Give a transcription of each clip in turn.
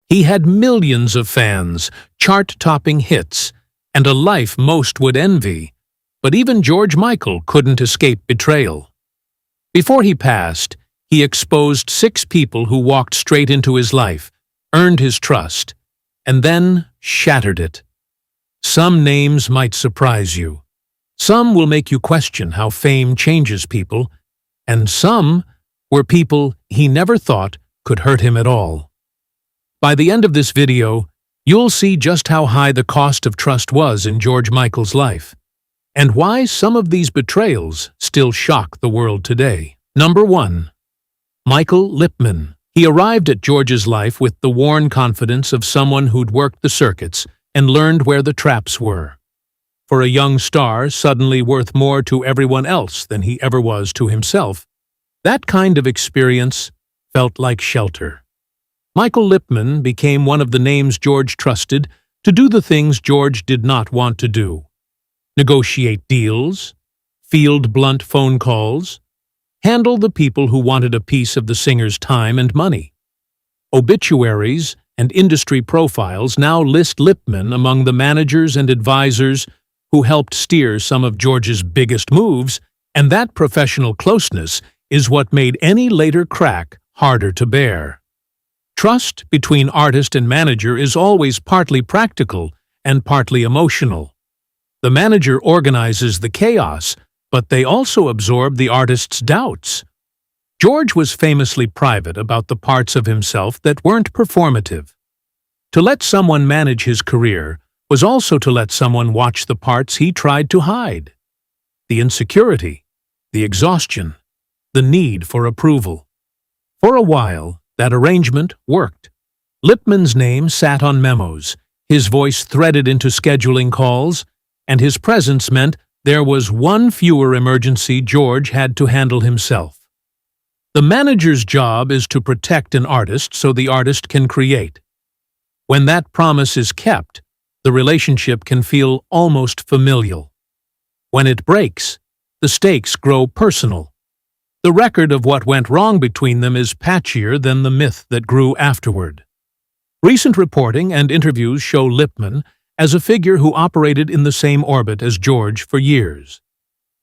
He had millions of fans, chart-topping hits, and a life most would envy. But even George Michael couldn't escape betrayal. Before he passed, he exposed 6 people who walked straight into his life, earned his trust, and then shattered it. Some names might surprise you. Some will make you question how fame changes people, and some were people he never thought could hurt him at all. By the end of this video, you'll see just how high the cost of trust was in George Michael's life, and why some of these betrayals still shock the world today. Number 1. Michael Lipman. He arrived at George's life with the worn confidence of someone who'd worked the circuits and learned where the traps were. For a young star suddenly worth more to everyone else than he ever was to himself, that kind of experience felt like shelter. Michael Lipman became one of the names George trusted to do the things George did not want to do: negotiate deals, field blunt phone calls, handle the people who wanted a piece of the singer's time and money. Obituaries and industry profiles now list Lipman among the managers and advisors who helped steer some of George's biggest moves, and that professional closeness is what made any later crack harder to bear. Trust between artist and manager is always partly practical and partly emotional. The manager organizes the chaos, but they also absorb the artist's doubts. George was famously private about the parts of himself that weren't performative. To let someone manage his career was also to let someone watch the parts he tried to hide. The insecurity, the exhaustion, the need for approval. For a while, that arrangement worked. Lipman's name sat on memos, his voice threaded into scheduling calls, and his presence meant there was one fewer emergency George had to handle himself. The manager's job is to protect an artist so the artist can create. When that promise is kept, the relationship can feel almost familial. When it breaks, the stakes grow personal. The record of what went wrong between them is patchier than the myth that grew afterward. Recent reporting and interviews show Lipman as a figure who operated in the same orbit as George for years.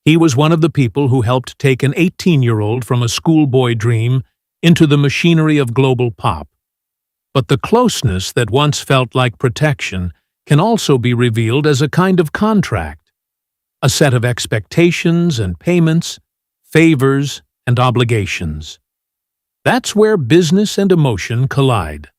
He was one of the people who helped take an 18-year-old from a schoolboy dream into the machinery of global pop. But the closeness that once felt like protection can also be revealed as a kind of contract, a set of expectations and payments, favors and obligations. That's where business and emotion collide.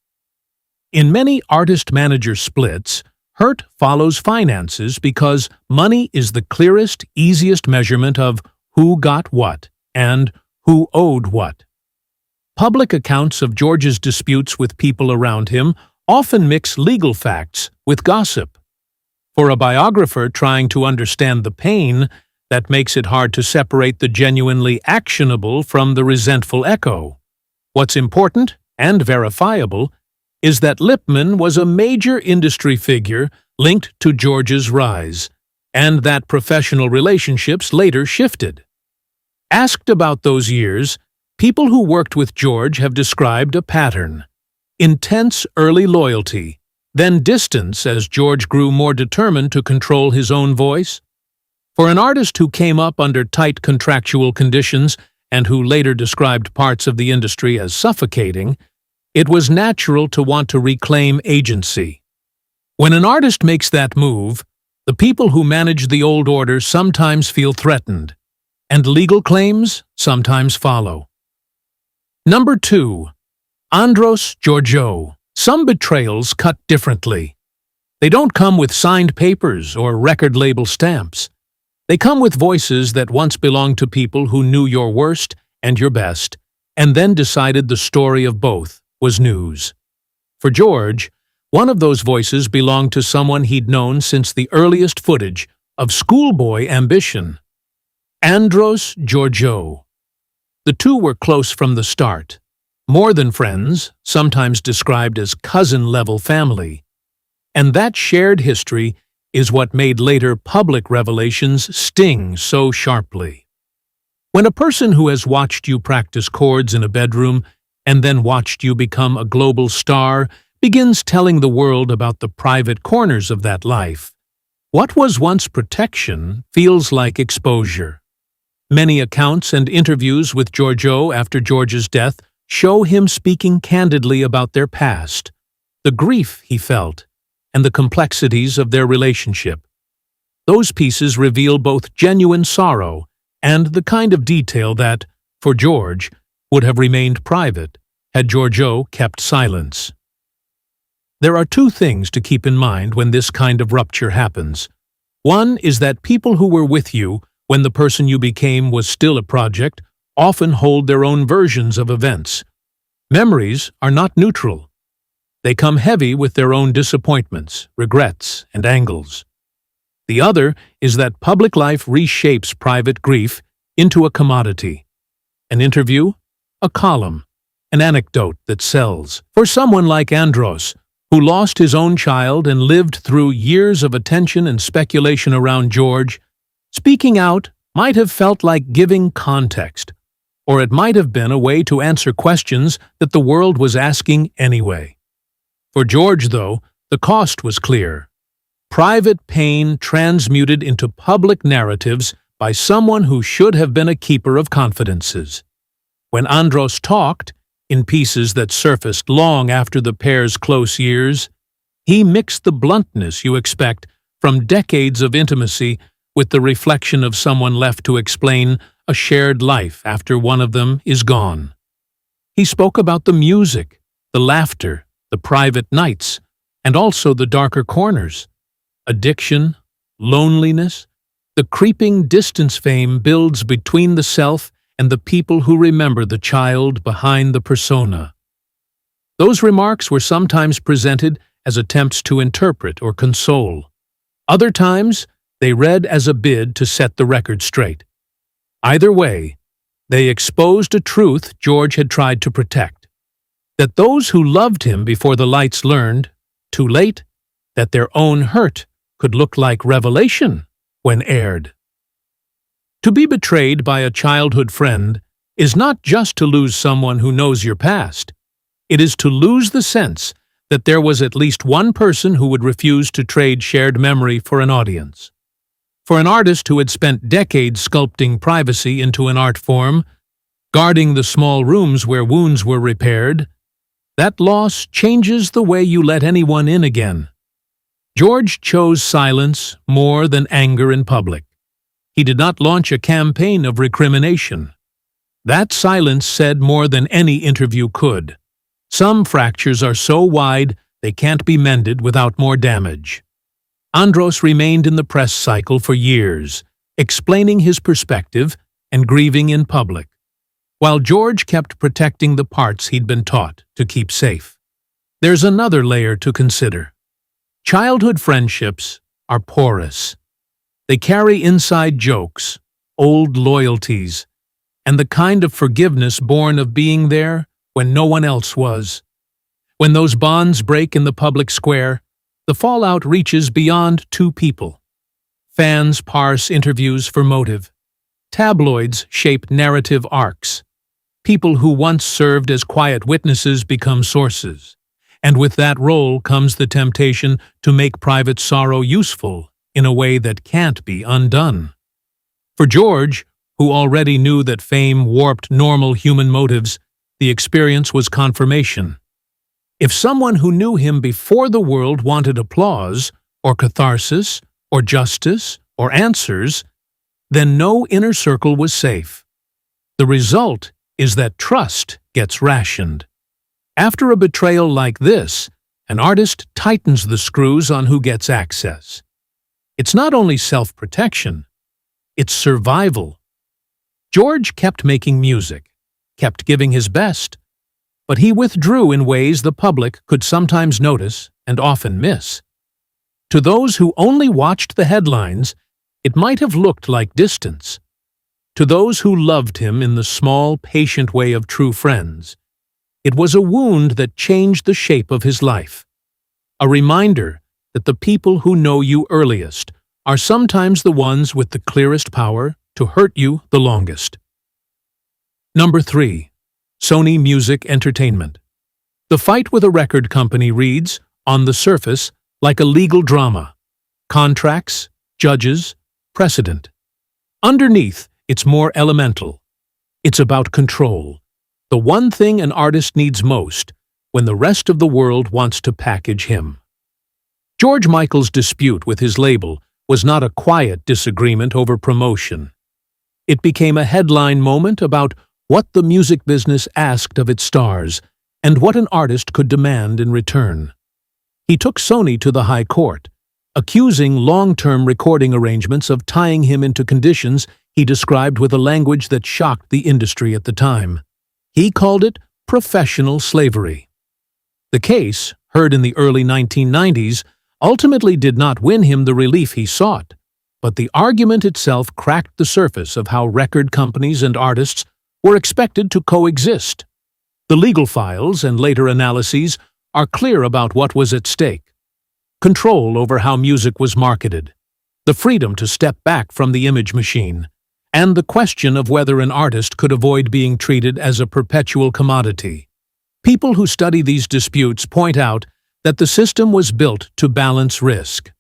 In many artist-manager splits, hurt follows finances because money is the clearest, easiest measurement of who got what and who owed what. Public accounts of George's disputes with people around him often mix legal facts with gossip. For a biographer trying to understand the pain, that makes it hard to separate the genuinely actionable from the resentful echo. What's important and verifiable is that Lipman was a major industry figure linked to George's rise, and that professional relationships later shifted. Asked about those years, people who worked with George have described a pattern: intense early loyalty, then distance as George grew more determined to control his own voice. For an artist who came up under tight contractual conditions and who later described parts of the industry as suffocating, it was natural to want to reclaim agency. When an artist makes that move, the people who manage the old order sometimes feel threatened, and legal claims sometimes follow. Number 2. Andros Georgiou. Some betrayals cut differently. They don't come with signed papers or record label stamps. They come with voices that once belonged to people who knew your worst and your best, and then decided the story of both was news. For George, one of those voices belonged to someone he'd known since the earliest footage of schoolboy ambition: Andros Georgiou. The two were close from the start, more than friends, sometimes described as cousin-level family. And that shared history is what made later public revelations sting so sharply. When a person who has watched you practice chords in a bedroom and then watched you become a global star begins telling the world about the private corners of that life. What was once protection feels like exposure. Many accounts and interviews with Giorgio after George's death show him speaking candidly about their past, the grief he felt, and the complexities of their relationship. Those pieces reveal both genuine sorrow and the kind of detail that, for George, would have remained private had Giorgio kept silence. There are two things to keep in mind when this kind of rupture happens. One is that people who were with you when the person you became was still a project often hold their own versions of events. Memories are not neutral. They come heavy with their own disappointments, regrets, and angles. The other is that public life reshapes private grief into a commodity. An interview, a column, an anecdote that sells. For someone like Andros, who lost his own child and lived through years of attention and speculation around George, speaking out might have felt like giving context, or it might have been a way to answer questions that the world was asking anyway. For George, though, the cost was clear. Private pain transmuted into public narratives by someone who should have been a keeper of confidences. When Andros talked, in pieces that surfaced long after the pair's close years, he mixed the bluntness you expect from decades of intimacy with the reflection of someone left to explain a shared life after one of them is gone. He spoke about the music, the laughter, the private nights, and also the darker corners. Addiction, loneliness, the creeping distance fame builds between the self and the people who remember the child behind the persona. Those remarks were sometimes presented as attempts to interpret or console. Other times, they read as a bid to set the record straight. Either way, they exposed a truth George had tried to protect, that those who loved him before the lights learned, too late, that their own hurt could look like revelation when aired. To be betrayed by a childhood friend is not just to lose someone who knows your past. It is to lose the sense that there was at least one person who would refuse to trade shared memory for an audience. For an artist who had spent decades sculpting privacy into an art form, guarding the small rooms where wounds were repaired, that loss changes the way you let anyone in again. George chose silence more than anger in public. He did not launch a campaign of recrimination. That silence said more than any interview could. Some fractures are so wide they can't be mended without more damage. Andros remained in the press cycle for years, explaining his perspective and grieving in public, while George kept protecting the parts he'd been taught to keep safe. There's another layer to consider. Childhood friendships are porous. They carry inside jokes, old loyalties, and the kind of forgiveness born of being there when no one else was. When those bonds break in the public square, the fallout reaches beyond two people. Fans parse interviews for motive. Tabloids shape narrative arcs. People who once served as quiet witnesses become sources. And with that role comes the temptation to make private sorrow useful in a way that can't be undone. For George, who already knew that fame warped normal human motives, the experience was confirmation. If someone who knew him before the world wanted applause, or catharsis, or justice, or answers, then no inner circle was safe. The result is that trust gets rationed. After a betrayal like this, an artist tightens the screws on who gets access. It's not only self-protection, it's survival. George kept making music, kept giving his best, but he withdrew in ways the public could sometimes notice and often miss. To those who only watched the headlines, it might have looked like distance. To those who loved him in the small, patient way of true friends, it was a wound that changed the shape of his life. A reminder that the people who know you earliest are sometimes the ones with the clearest power to hurt you the longest. Number 3. Sony Music Entertainment. The fight with a record company reads, on the surface, like a legal drama. Contracts, judges, precedent. Underneath, it's more elemental. It's about control. The one thing an artist needs most when the rest of the world wants to package him. George Michael's dispute with his label was not a quiet disagreement over promotion. It became a headline moment about what the music business asked of its stars and what an artist could demand in return. He took Sony to the High Court, accusing long-term recording arrangements of tying him into conditions he described with a language that shocked the industry at the time. He called it professional slavery. The case, heard in the early 1990s, ultimately did not win him the relief he sought, but the argument itself cracked the surface of how record companies and artists were expected to coexist. The legal files and later analyses are clear about what was at stake. Control over how music was marketed, the freedom to step back from the image machine, and the question of whether an artist could avoid being treated as a perpetual commodity. People who study these disputes point out that the system was built to balance risk.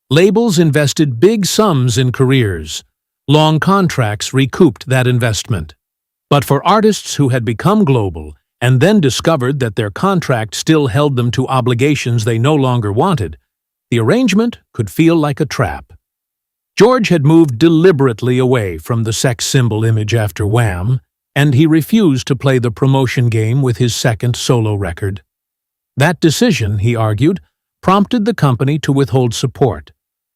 Labels invested big sums in careers. Long contracts recouped that investment. But for artists who had become global and then discovered that their contract still held them to obligations they no longer wanted, the arrangement could feel like a trap. George had moved deliberately away from the sex symbol image after Wham, and he refused to play the promotion game with his second solo record. That decision, he argued, prompted the company to withhold support,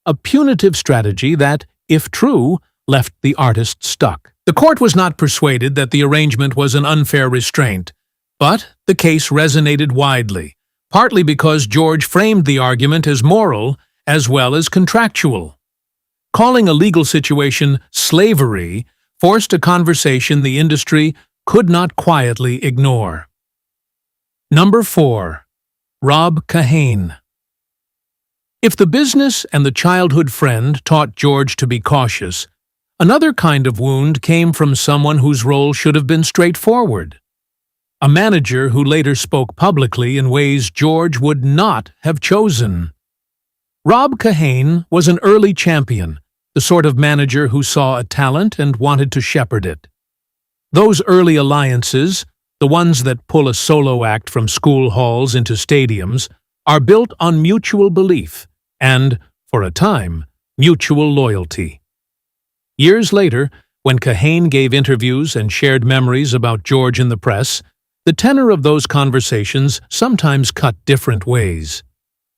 a punitive strategy that, if true, left the artist stuck. The court was not persuaded that the arrangement was an unfair restraint, but the case resonated widely, partly because George framed the argument as moral as well as contractual. Calling a legal situation slavery forced a conversation the industry could not quietly ignore. Number 4. Rob Kahane. If the business and the childhood friend taught George to be cautious, another kind of wound came from someone whose role should have been straightforward. A manager who later spoke publicly in ways George would not have chosen. Rob Kahane was an early champion, the sort of manager who saw a talent and wanted to shepherd it. Those early alliances, the ones that pull a solo act from school halls into stadiums, are built on mutual belief and, for a time, mutual loyalty. Years later, when Kahane gave interviews and shared memories about George in the press, the tenor of those conversations sometimes cut different ways.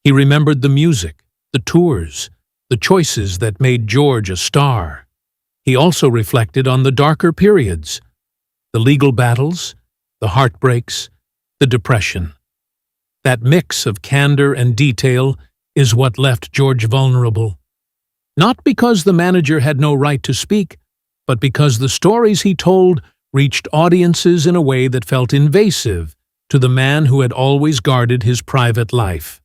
He remembered the music, the tours, the choices that made George a star. He also reflected on the darker periods, the legal battles, the heartbreaks, the depression. That mix of candor and detail is what left George vulnerable. Not because the manager had no right to speak, but because the stories he told reached audiences in a way that felt invasive to the man who had always guarded his private life.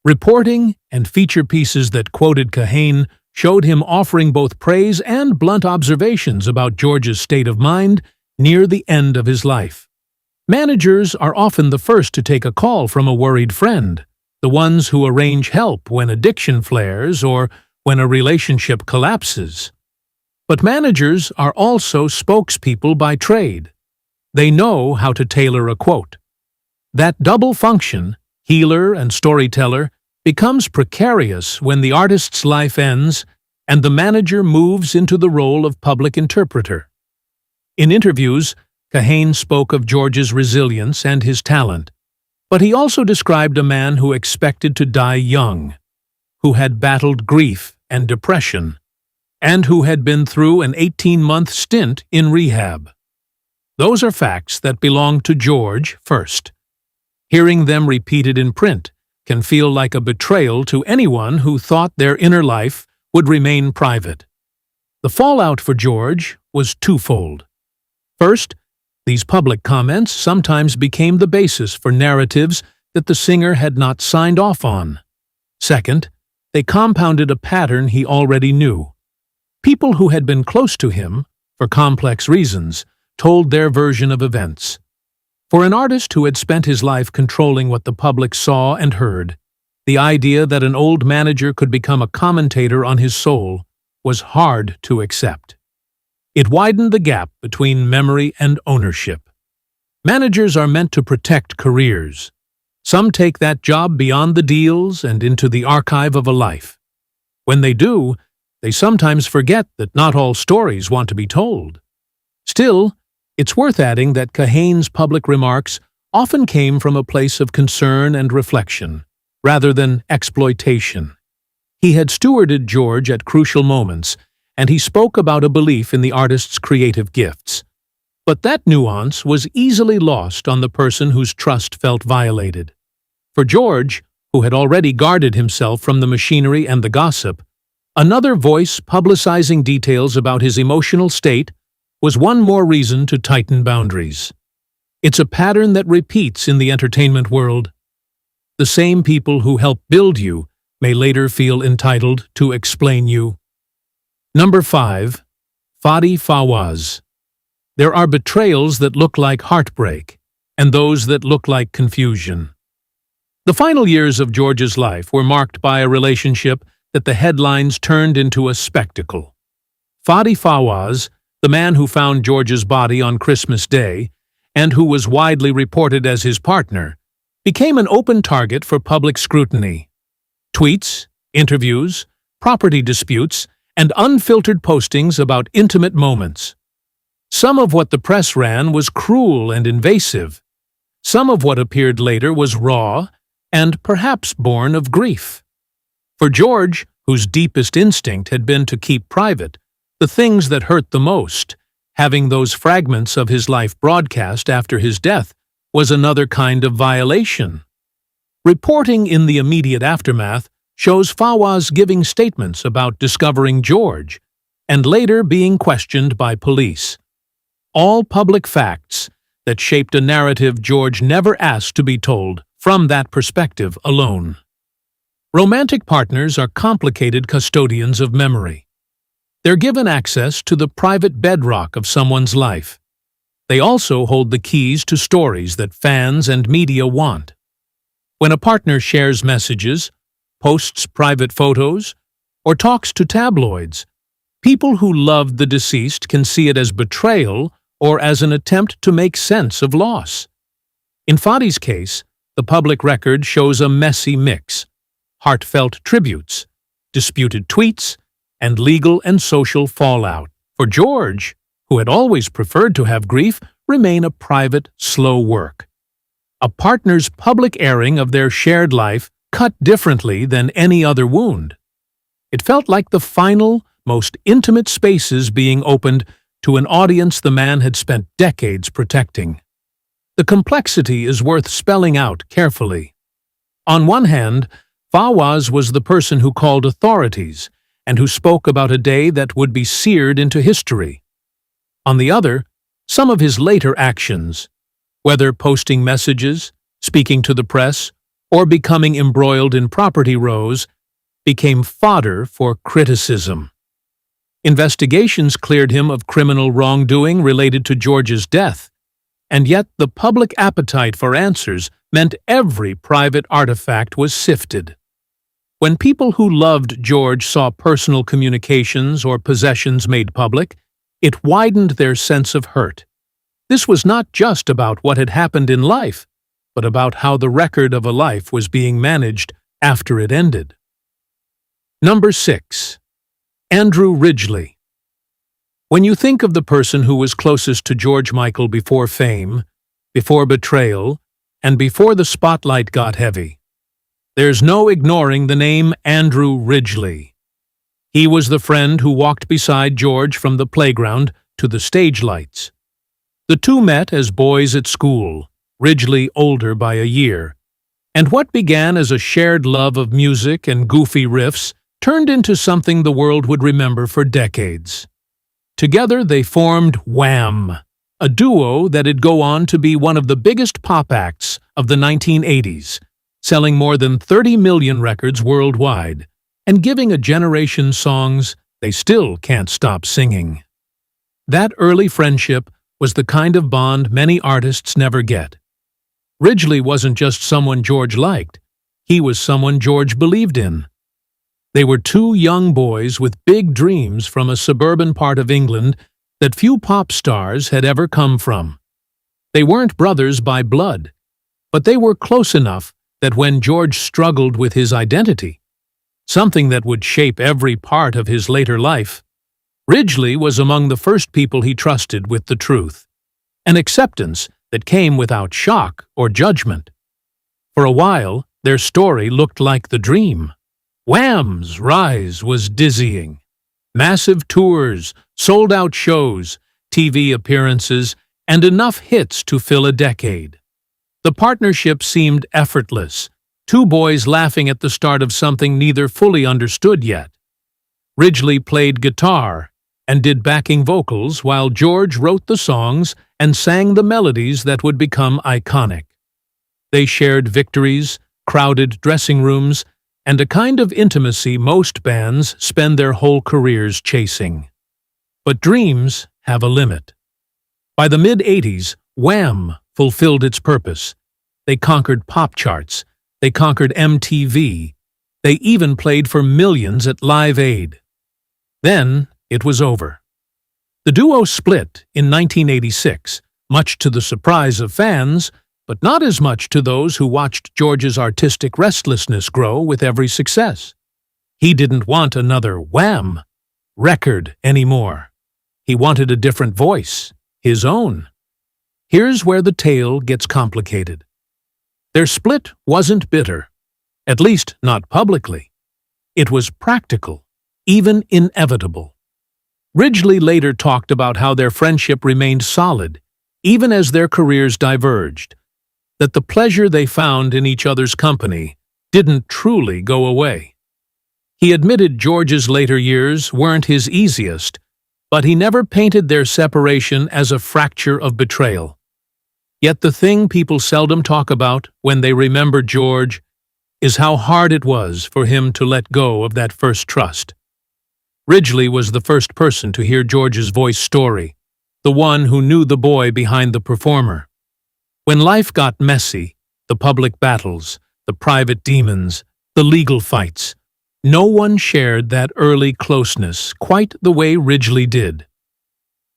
Reporting and feature pieces that quoted Kahane showed him offering both praise and blunt observations about George's state of mind near the end of his life. Managers are often the first to take a call from a worried friend, the ones who arrange help when addiction flares or when a relationship collapses. But managers are also spokespeople by trade. They know how to tailor a quote. That double function, healer and storyteller, becomes precarious when the artist's life ends and the manager moves into the role of public interpreter. In interviews, Kahane spoke of George's resilience and his talent, but he also described a man who expected to die young, who had battled grief and depression, and who had been through an 18-month stint in rehab. Those are facts that belong to George first. Hearing them repeated in print can feel like a betrayal to anyone who thought their inner life would remain private. The fallout for George was twofold. First, these public comments sometimes became the basis for narratives that the singer had not signed off on. Second, they compounded a pattern he already knew. People who had been close to him, for complex reasons, told their version of events. For an artist who had spent his life controlling what the public saw and heard, the idea that an old manager could become a commentator on his soul was hard to accept. It widened the gap between memory and ownership. Managers are meant to protect careers. Some take that job beyond the deals and into the archive of a life. When they do, they sometimes forget that not all stories want to be told. Still, it's worth adding that Kahane's public remarks often came from a place of concern and reflection, rather than exploitation. He had stewarded George at crucial moments, and he spoke about a belief in the artist's creative gifts. But that nuance was easily lost on the person whose trust felt violated. For George, who had already guarded himself from the machinery and the gossip, another voice publicizing details about his emotional state was one more reason to tighten boundaries. It's a pattern that repeats in the entertainment world. The same people who help build you may later feel entitled to explain you. Number 5. Fadi Fawaz. There are betrayals that look like heartbreak, and those that look like confusion. The final years of George's life were marked by a relationship that the headlines turned into a spectacle. Fadi Fawaz, the man who found George's body on Christmas Day, and who was widely reported as his partner, became an open target for public scrutiny. Tweets, interviews, property disputes, and unfiltered postings about intimate moments. Some of what the press ran was cruel and invasive. Some of what appeared later was raw and perhaps born of grief. For George, whose deepest instinct had been to keep private the things that hurt the most, having those fragments of his life broadcast after his death was another kind of violation. Reporting in the immediate aftermath shows Fawaz giving statements about discovering George, and later being questioned by police. All public facts that shaped a narrative George never asked to be told from that perspective alone. Romantic partners are complicated custodians of memory. They're given access to the private bedrock of someone's life. They also hold the keys to stories that fans and media want. When a partner shares messages, posts private photos, or talks to tabloids, people who loved the deceased can see it as betrayal or as an attempt to make sense of loss. In Fadi's case, the public record shows a messy mix: heartfelt tributes, disputed tweets, and legal and social fallout. For George, who had always preferred to have grief remain a private, slow work. A partner's public airing of their shared life cut differently than any other wound. It felt like the final, most intimate spaces being opened to an audience the man had spent decades protecting. The complexity is worth spelling out carefully. On one hand, Fawaz was the person who called authorities and who spoke about a day that would be seared into history. On the other, some of his later actions, whether posting messages, speaking to the press, or becoming embroiled in property rows, became fodder for criticism. Investigations cleared him of criminal wrongdoing related to George's death, and yet the public appetite for answers meant every private artifact was sifted. When people who loved George saw personal communications or possessions made public, it widened their sense of hurt. This was not just about what had happened in life, but about how the record of a life was being managed after it ended. Number 6. Andrew Ridgeley. When you think of the person who was closest to George Michael before fame, before betrayal, and before the spotlight got heavy, there's no ignoring the name Andrew Ridgeley. He was the friend who walked beside George from the playground to the stage lights. The two met as boys at school, Ridgeley older by a year, and what began as a shared love of music and goofy riffs turned into something the world would remember for decades. Together they formed Wham!, a duo that'd go on to be one of the biggest pop acts of the 1980s, selling more than 30 million records worldwide, and giving a generation songs they still can't stop singing. That early friendship was the kind of bond many artists never get. Ridgely wasn't just someone George liked, he was someone George believed in. They were two young boys with big dreams from a suburban part of England that few pop stars had ever come from. They weren't brothers by blood, but they were close enough that when George struggled with his identity, something that would shape every part of his later life, Ridgely was among the first people he trusted with the truth, an acceptance that came without shock or judgment. For a while, their story looked like the dream. Wham's rise was dizzying. Massive tours, sold-out shows, TV appearances, and enough hits to fill a decade. The partnership seemed effortless, two boys laughing at the start of something neither fully understood yet. Ridgely played guitar and did backing vocals while George wrote the songs and sang the melodies that would become iconic. They shared victories, crowded dressing rooms, and a kind of intimacy most bands spend their whole careers chasing. But dreams have a limit. By the mid-'80s, Wham fulfilled its purpose. They conquered pop charts, they conquered MTV, they even played for millions at Live Aid. Then it was over. The duo split in 1986, much to the surprise of fans, but not as much to those who watched George's artistic restlessness grow with every success. He didn't want another Wham record anymore. He wanted a different voice, his own. Here's where the tale gets complicated. Their split wasn't bitter, at least not publicly. It was practical, even inevitable. Ridgely later talked about how their friendship remained solid, even as their careers diverged, that the pleasure they found in each other's company didn't truly go away. He admitted George's later years weren't his easiest, but he never painted their separation as a fracture of betrayal. Yet the thing people seldom talk about when they remember George is how hard it was for him to let go of that first trust. Ridgely was the first person to hear George's voice story, the one who knew the boy behind the performer. When life got messy, the public battles, the private demons, the legal fights, no one shared that early closeness quite the way Ridgely did.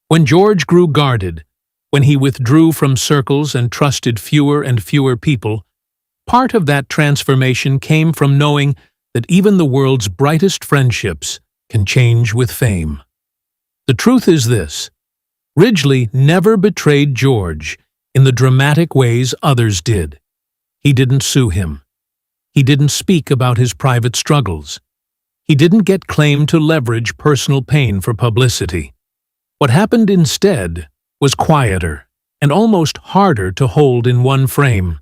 When George grew guarded, when he withdrew from circles and trusted fewer and fewer people, part of that transformation came from knowing that even the world's brightest friendships can change with fame. The truth is this: Ridgely never betrayed George in the dramatic ways others did. He didn't sue him. He didn't speak about his private struggles. He didn't get claim to leverage personal pain for publicity. What happened instead was quieter and almost harder to hold in one frame.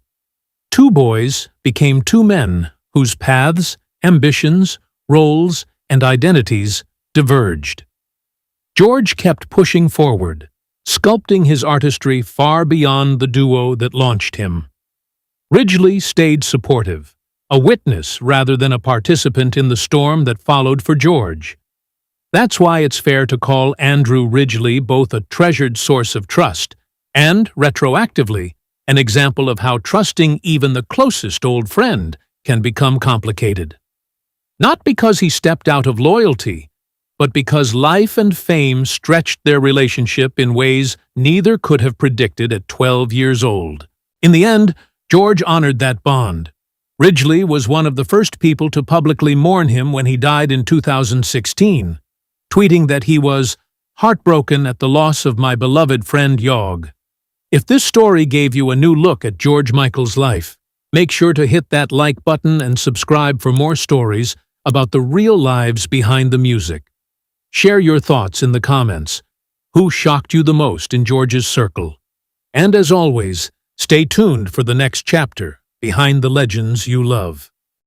Two boys became two men whose paths, ambitions, roles, and identities diverged. George kept pushing forward, sculpting his artistry far beyond the duo that launched him. Ridgely stayed supportive, a witness rather than a participant in the storm that followed for George. That's why it's fair to call Andrew Ridgely both a treasured source of trust and, retroactively, an example of how trusting even the closest old friend can become complicated. Not because he stepped out of loyalty, but because life and fame stretched their relationship in ways neither could have predicted at 12 years old. In the end, George honored that bond. Ridgely was one of the first people to publicly mourn him when he died in 2016, tweeting that he was heartbroken at the loss of my beloved friend Yog. If this story gave you a new look at George Michael's life, make sure to hit that like button and subscribe for more stories about the real lives behind the music. Share your thoughts in the comments. Who shocked you the most in George's circle? And as always, stay tuned for the next chapter behind the legends you love.